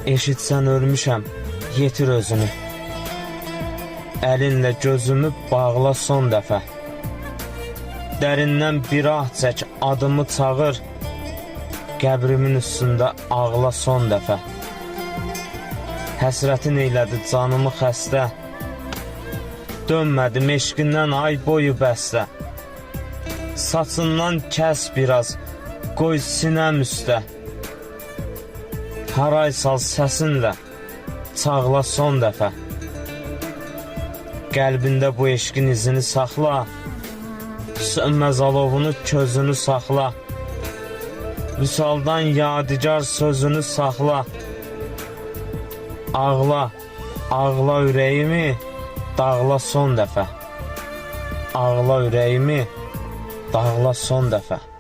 Eşitsən ölmüşəm, yetir özünü. Əlinlə gözümü bağla son dəfə. Dərindən bir ah çək, adımı çağır. Qəbrimin üstündə ağla son dəfə. Həsrətin eylədi canımı xəstə. Dönmədim eşqindən ay boyu bəstə. Saçından kəs biraz, qoy sinəm üstə. Haray sal səsinlə, çağla son dəfə. Qəlbində bu eşqin izini saxla. Sönməz alovunu, közünü saxla. Vüsaldan yadigar sözünü saxla. Ağla, ağla ürəyimi, dağla son dəfə. Ağla ürəyimi, dağla son dəfə.